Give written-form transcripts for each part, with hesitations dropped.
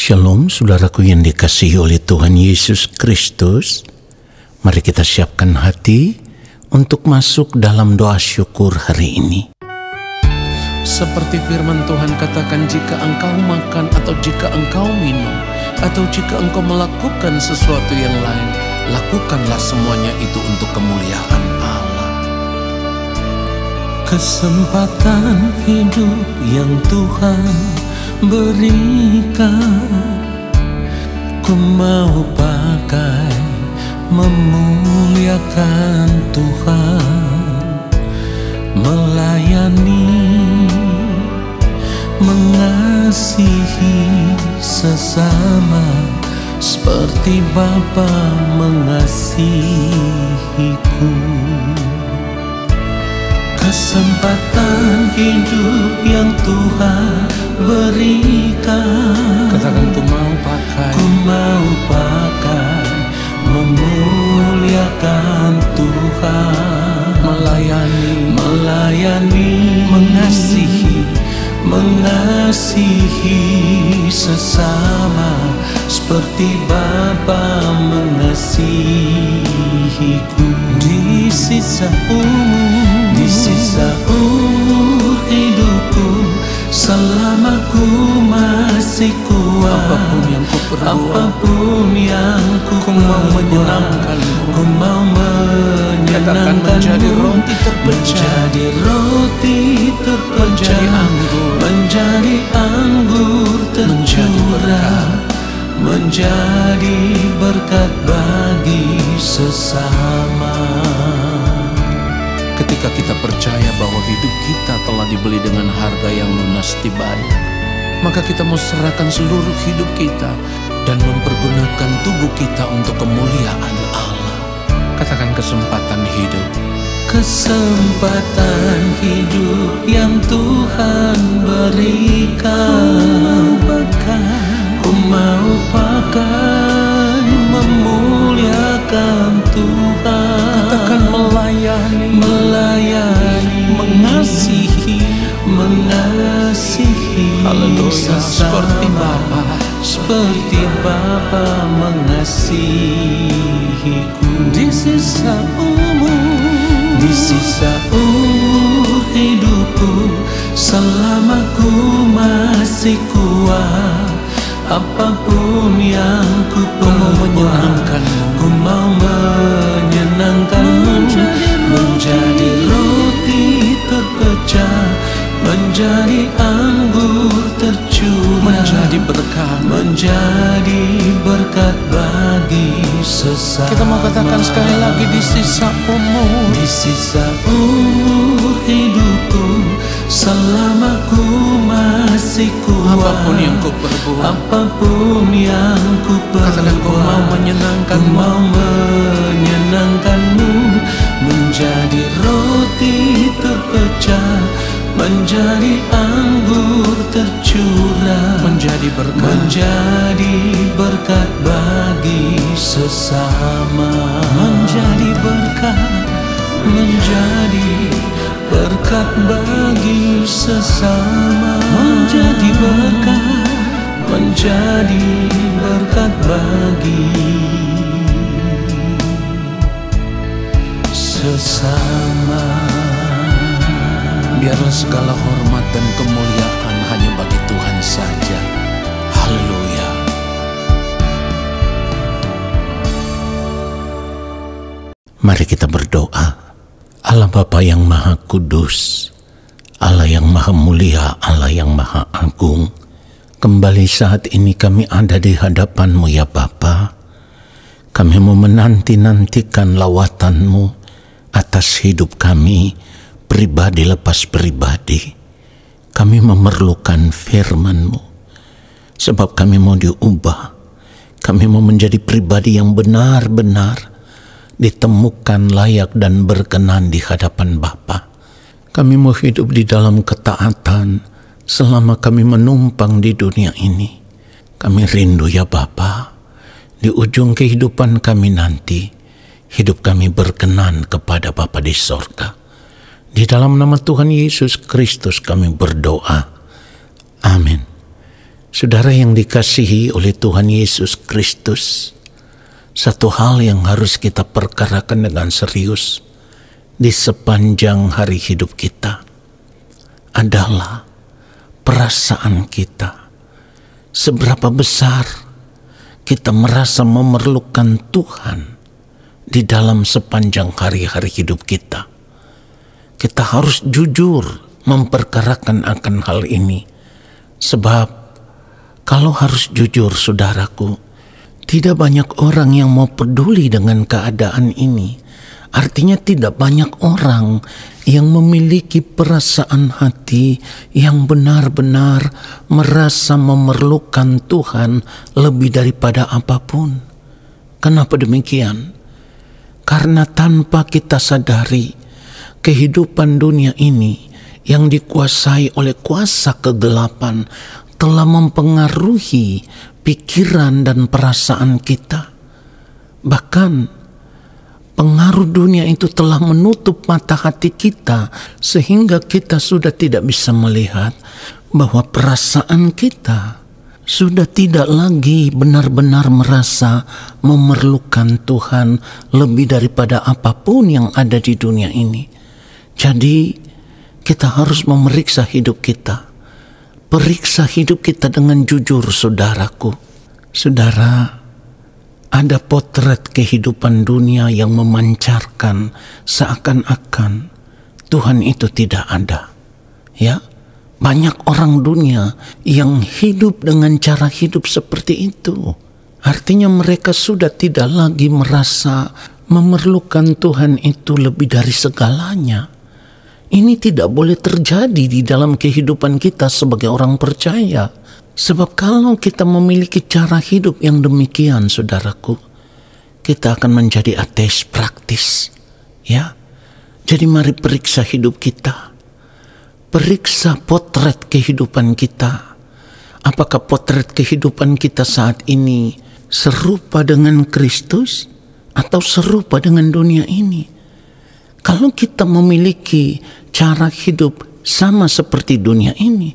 Shalom saudaraku yang dikasihi oleh Tuhan Yesus Kristus. Mari kita siapkan hati untuk masuk dalam doa syukur hari ini. Seperti firman Tuhan katakan, jika engkau makan atau jika engkau minum atau jika engkau melakukan sesuatu yang lain, lakukanlah semuanya itu untuk kemuliaan Allah. Kesempatan hidup yang Tuhan berikan, ku mau pakai memuliakan Tuhan, melayani, mengasihi sesama seperti Bapa mengasihiku. Kesempatan hidup yang Tuhan berikan, Katakan, ku mau pakai, ku mau pakai memuliakan Tuhan, melayani, mengasihi sesama seperti Bapa mengasihiku. Di sisa umur hidupku, selama ku masih kuat, apapun yang ku perbuat, apapun yang ku mau menyenangkanmu. Ku mau menyenangkanmu, menjadi roti terpecah, menjadi anggur tercurah, menjadi berkat bagi sesama. Ketika kita percaya bahwa hidup kita telah dibeli dengan harga yang lunas dibayar, maka kita mau serahkan seluruh hidup kita dan mempergunakan tubuh kita untuk kemuliaan Allah. Katakan, kesempatan hidup. Kesempatan hidup yang Tuhan berikan, ku mau pakai memuliakan Tuhan. Katakan, melayani, mengasihi, haleluya, seperti Bapa mengasihiku. Di sisa umur hidupku, selama ku masih kuat, apapun yang ku perbuat, ku mau menyenangkanmu, menjadi roti terpecah, menjadi anggur tercurah, menjadi berkat bagi sesama. Kita mau katakan sekali lagi, di sisa umur hidupku, selama ku masih kuat, apapun yang ku perbuat, katakan, ku mau menyenangkanmu, menjadi roti terpecah, menjadi anggur tercurah, menjadi berkat bagi sesama, menjadi berkat bagi sesama, menjadi berkat bagi sesama. Biarlah segala hormat dan kemuliaan hanya bagi Tuhan saja. Haleluya. Mari kita berdoa. Allah Bapa yang Maha Kudus, Allah yang Maha Mulia, Allah yang Maha Agung, kembali saat ini kami ada di hadapan-Mu ya Bapa. Kami mau menanti-nantikan lawatan-Mu atas hidup kami, pribadi lepas pribadi. Kami memerlukan firman-Mu, sebab kami mau diubah. Kami mau menjadi pribadi yang benar-benar ditemukan layak dan berkenan di hadapan Bapa. Kami mau hidup di dalam ketaatan selama kami menumpang di dunia ini. Kami rindu ya Bapa, di ujung kehidupan kami nanti, hidup kami berkenan kepada Bapa di sorga. Di dalam nama Tuhan Yesus Kristus kami berdoa. Amin. Saudara yang dikasihi oleh Tuhan Yesus Kristus, satu hal yang harus kita perkarakan dengan serius di sepanjang hari hidup kita adalah perasaan kita. Seberapa besar kita merasa memerlukan Tuhan di dalam sepanjang hari-hari hidup kita. Kita harus jujur memperkarakan akan hal ini. Sebab kalau harus jujur, saudaraku, tidak banyak orang yang mau peduli dengan keadaan ini. Artinya tidak banyak orang yang memiliki perasaan hati yang benar-benar merasa memerlukan Tuhan lebih daripada apapun. Kenapa demikian? Karena tanpa kita sadari, kehidupan dunia ini yang dikuasai oleh kuasa kegelapan telah mempengaruhi pikiran dan perasaan kita. Bahkan pengaruh dunia itu telah menutup mata hati kita sehingga kita sudah tidak bisa melihat bahwa perasaan kita sudah tidak lagi benar-benar merasa memerlukan Tuhan lebih daripada apapun yang ada di dunia ini. Jadi kita harus memeriksa hidup kita. Periksa hidup kita dengan jujur, saudaraku. Saudara, ada potret kehidupan dunia yang memancarkan seakan-akan Tuhan itu tidak ada. Ya, banyak orang dunia yang hidup dengan cara hidup seperti itu. Artinya mereka sudah tidak lagi merasa memerlukan Tuhan itu lebih dari segalanya. Ini tidak boleh terjadi di dalam kehidupan kita sebagai orang percaya. Sebab kalau kita memiliki cara hidup yang demikian, saudaraku, kita akan menjadi ateis praktis. Ya, jadi mari periksa hidup kita. Periksa potret kehidupan kita. Apakah potret kehidupan kita saat ini serupa dengan Kristus atau serupa dengan dunia ini? Kalau kita memiliki cara hidup sama seperti dunia ini,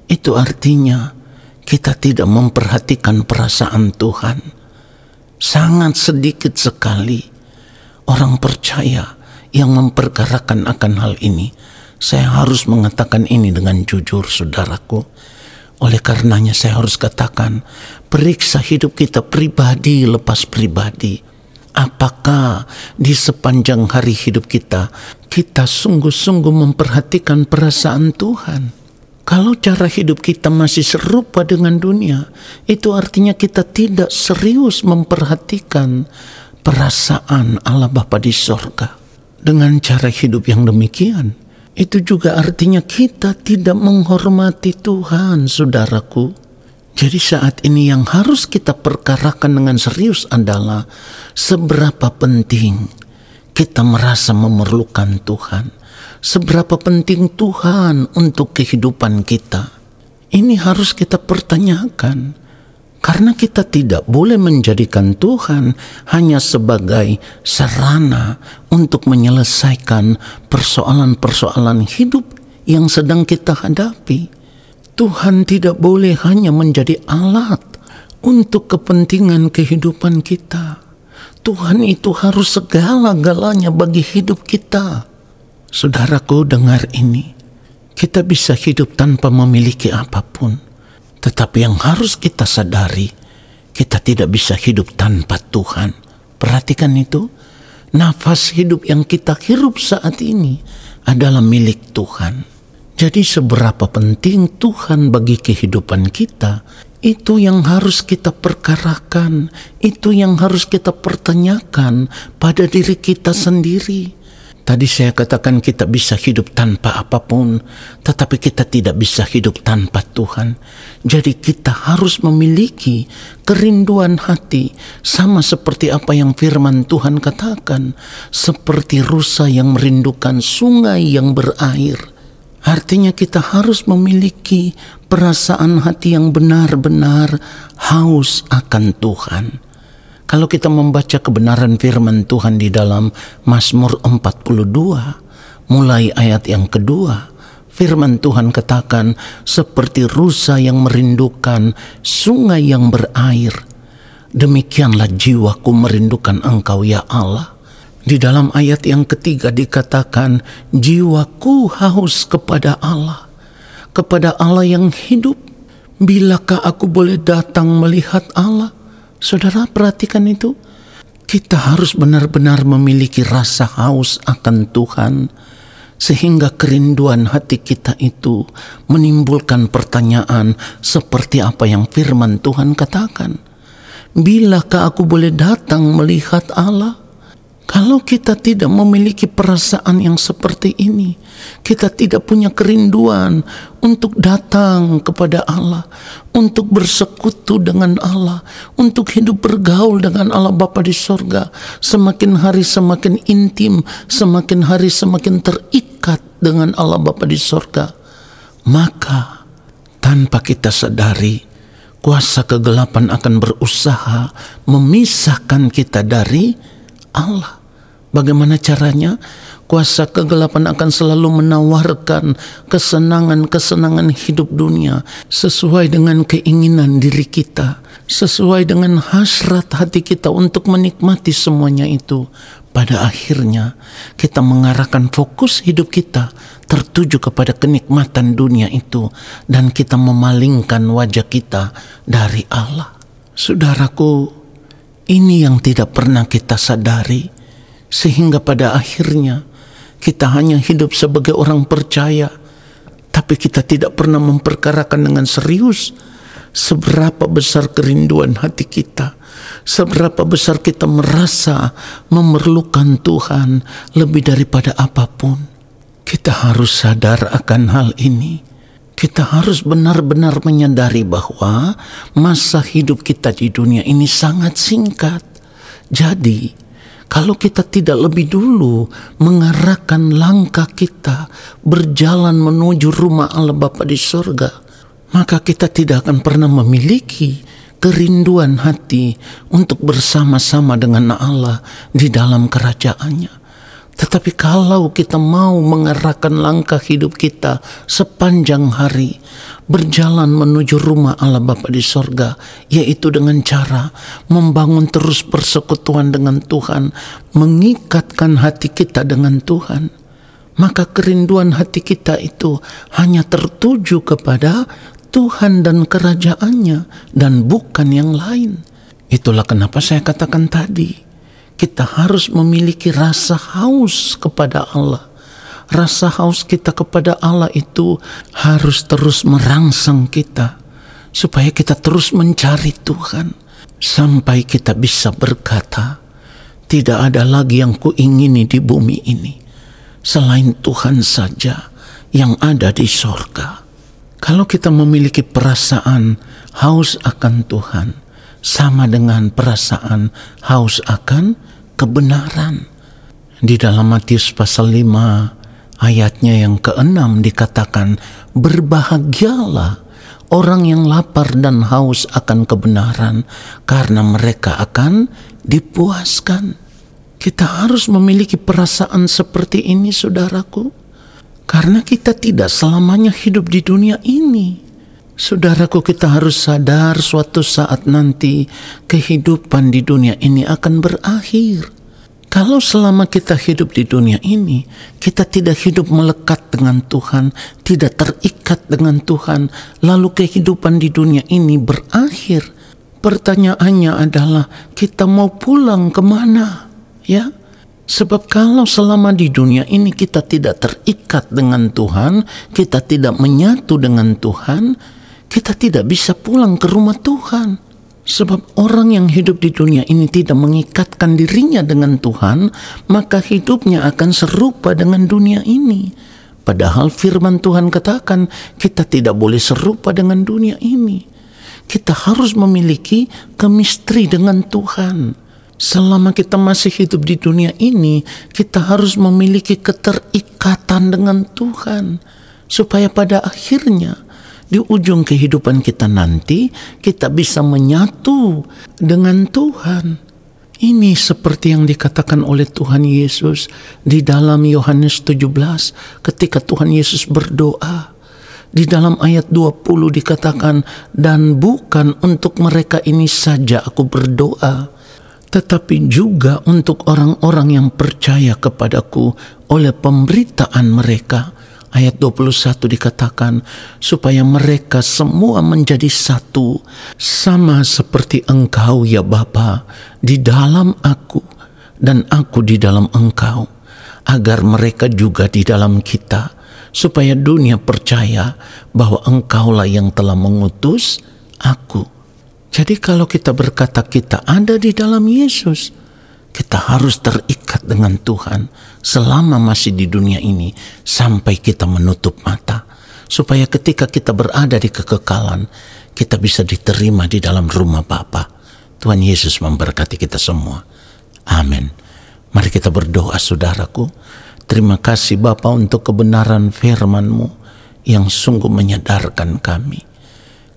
itu artinya kita tidak memperhatikan perasaan Tuhan. Sangat sedikit sekali orang percaya yang memperkarakan akan hal ini. Saya harus mengatakan ini dengan jujur, saudaraku. Oleh karenanya saya harus katakan, periksa hidup kita pribadi lepas pribadi. Apakah di sepanjang hari hidup kita, kita sungguh-sungguh memperhatikan perasaan Tuhan? Kalau cara hidup kita masih serupa dengan dunia, itu artinya kita tidak serius memperhatikan perasaan Allah Bapa di sorga. Dengan cara hidup yang demikian, itu juga artinya kita tidak menghormati Tuhan, saudaraku. Jadi saat ini yang harus kita perkarakan dengan serius adalah seberapa penting kita merasa memerlukan Tuhan. Seberapa penting Tuhan untuk kehidupan kita. Ini harus kita pertanyakan. Karena kita tidak boleh menjadikan Tuhan hanya sebagai sarana untuk menyelesaikan persoalan-persoalan hidup yang sedang kita hadapi. Tuhan tidak boleh hanya menjadi alat untuk kepentingan kehidupan kita. Tuhan itu harus segala-galanya bagi hidup kita. Saudaraku, dengar ini. Kita bisa hidup tanpa memiliki apapun. Tetapi yang harus kita sadari, kita tidak bisa hidup tanpa Tuhan. Perhatikan itu. Nafas hidup yang kita hirup saat ini adalah milik Tuhan. Jadi seberapa penting Tuhan bagi kehidupan kita, itu yang harus kita perkarakan, itu yang harus kita pertanyakan pada diri kita sendiri. Tadi saya katakan kita bisa hidup tanpa apapun, tetapi kita tidak bisa hidup tanpa Tuhan. Jadi kita harus memiliki kerinduan hati, sama seperti apa yang firman Tuhan katakan, seperti rusa yang merindukan sungai yang berair. Artinya kita harus memiliki perasaan hati yang benar-benar haus akan Tuhan. Kalau kita membaca kebenaran firman Tuhan di dalam Mazmur 42, mulai ayat yang kedua, Firman Tuhan katakan, seperti rusa yang merindukan sungai yang berair, demikianlah jiwaku merindukan Engkau ya Allah. Di dalam ayat yang ketiga dikatakan, jiwaku haus kepada Allah yang hidup. Bilakah aku boleh datang melihat Allah? Saudara, perhatikan itu. Kita harus benar-benar memiliki rasa haus akan Tuhan, sehingga kerinduan hati kita itu menimbulkan pertanyaan seperti apa yang firman Tuhan katakan. Bilakah aku boleh datang melihat Allah? Kalau kita tidak memiliki perasaan yang seperti ini, kita tidak punya kerinduan untuk datang kepada Allah, untuk bersekutu dengan Allah, untuk hidup bergaul dengan Allah Bapa di sorga, semakin hari semakin intim, semakin hari semakin terikat dengan Allah Bapa di sorga, maka tanpa kita sadari, kuasa kegelapan akan berusaha memisahkan kita dari Allah. Bagaimana caranya? Kuasa kegelapan akan selalu menawarkan kesenangan-kesenangan hidup dunia sesuai dengan keinginan diri kita, sesuai dengan hasrat hati kita untuk menikmati semuanya itu. Pada akhirnya kita mengarahkan fokus hidup kita tertuju kepada kenikmatan dunia itu, dan kita memalingkan wajah kita dari Allah. Saudaraku, ini yang tidak pernah kita sadari, sehingga pada akhirnya kita hanya hidup sebagai orang percaya, tapi kita tidak pernah memperkarakan dengan serius seberapa besar kerinduan hati kita, seberapa besar kita merasa memerlukan Tuhan lebih daripada apapun. Kita harus sadar akan hal ini. Kita harus benar-benar menyadari bahwa masa hidup kita di dunia ini sangat singkat. Jadi kalau kita tidak lebih dulu mengarahkan langkah kita berjalan menuju rumah Allah Bapa di sorga, maka kita tidak akan pernah memiliki kerinduan hati untuk bersama-sama dengan Allah di dalam kerajaannya. Tetapi kalau kita mau mengarahkan langkah hidup kita sepanjang hari berjalan menuju rumah Allah Bapa di sorga, yaitu dengan cara membangun terus persekutuan dengan Tuhan, mengikatkan hati kita dengan Tuhan, maka kerinduan hati kita itu hanya tertuju kepada Tuhan dan kerajaannya dan bukan yang lain. Itulah kenapa saya katakan tadi, kita harus memiliki rasa haus kepada Allah. Rasa haus kita kepada Allah itu harus terus merangsang kita, supaya kita terus mencari Tuhan, sampai kita bisa berkata, tidak ada lagi yang kuingini di bumi ini selain Tuhan saja yang ada di sorga. Kalau kita memiliki perasaan haus akan Tuhan, sama dengan perasaan haus akan kebenaran. Di dalam Matius pasal 5 ayatnya yang ke-6 dikatakan, berbahagialah orang yang lapar dan haus akan kebenaran, karena mereka akan dipuaskan. Kita harus memiliki perasaan seperti ini, saudaraku, karena kita tidak selamanya hidup di dunia ini. Saudaraku, kita harus sadar suatu saat nanti kehidupan di dunia ini akan berakhir. Kalau selama kita hidup di dunia ini, kita tidak hidup melekat dengan Tuhan, tidak terikat dengan Tuhan, lalu kehidupan di dunia ini berakhir. Pertanyaannya adalah, kita mau pulang kemana? Ya, sebab kalau selama di dunia ini kita tidak terikat dengan Tuhan, kita tidak menyatu dengan Tuhan, kita tidak bisa pulang ke rumah Tuhan. Sebab orang yang hidup di dunia ini tidak mengikatkan dirinya dengan Tuhan, maka hidupnya akan serupa dengan dunia ini. Padahal firman Tuhan katakan kita tidak boleh serupa dengan dunia ini. Kita harus memiliki chemistry dengan Tuhan. Selama kita masih hidup di dunia ini, kita harus memiliki keterikatan dengan Tuhan, supaya pada akhirnya di ujung kehidupan kita nanti, kita bisa menyatu dengan Tuhan. Ini seperti yang dikatakan oleh Tuhan Yesus di dalam Yohanes 17 ketika Tuhan Yesus berdoa. Di dalam ayat 20 dikatakan, dan bukan untuk mereka ini saja aku berdoa, tetapi juga untuk orang-orang yang percaya kepadaku oleh pemberitaan mereka. Ayat 21 dikatakan, supaya mereka semua menjadi satu, sama seperti Engkau ya Bapa, di dalam aku, dan aku di dalam Engkau, agar mereka juga di dalam kita, supaya dunia percaya bahwa Engkaulah yang telah mengutus aku. Jadi kalau kita berkata kita ada di dalam Yesus, kita harus terikat dengan Tuhan selama masih di dunia ini sampai kita menutup mata. Supaya ketika kita berada di kekekalan, kita bisa diterima di dalam rumah Bapa. Tuhan Yesus memberkati kita semua. Amin. Mari kita berdoa saudaraku. Terima kasih Bapa untuk kebenaran firman-Mu yang sungguh menyadarkan kami.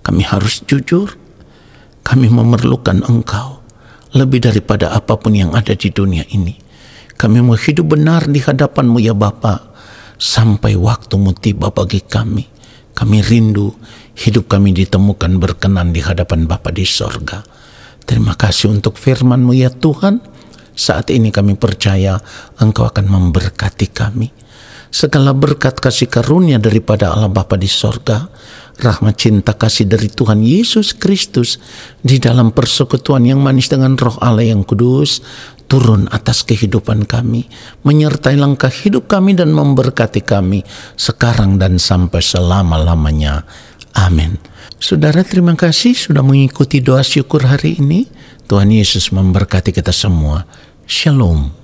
Kami harus jujur, kami memerlukan Engkau lebih daripada apapun yang ada di dunia ini. Kami mau hidup benar di hadapan-Mu ya Bapa, sampai waktu-Mu tiba bagi kami. Kami rindu hidup kami ditemukan berkenan di hadapan Bapa di sorga. Terima kasih untuk firman-Mu ya Tuhan. Saat ini kami percaya Engkau akan memberkati kami. Segala berkat kasih karunia daripada Allah Bapa di sorga, rahmat cinta kasih dari Tuhan Yesus Kristus di dalam persekutuan yang manis dengan Roh Allah yang kudus turun atas kehidupan kami, menyertai langkah hidup kami dan memberkati kami sekarang dan sampai selama-lamanya. Amin. Saudara, terima kasih sudah mengikuti doa syukur hari ini. Tuhan Yesus memberkati kita semua. Shalom.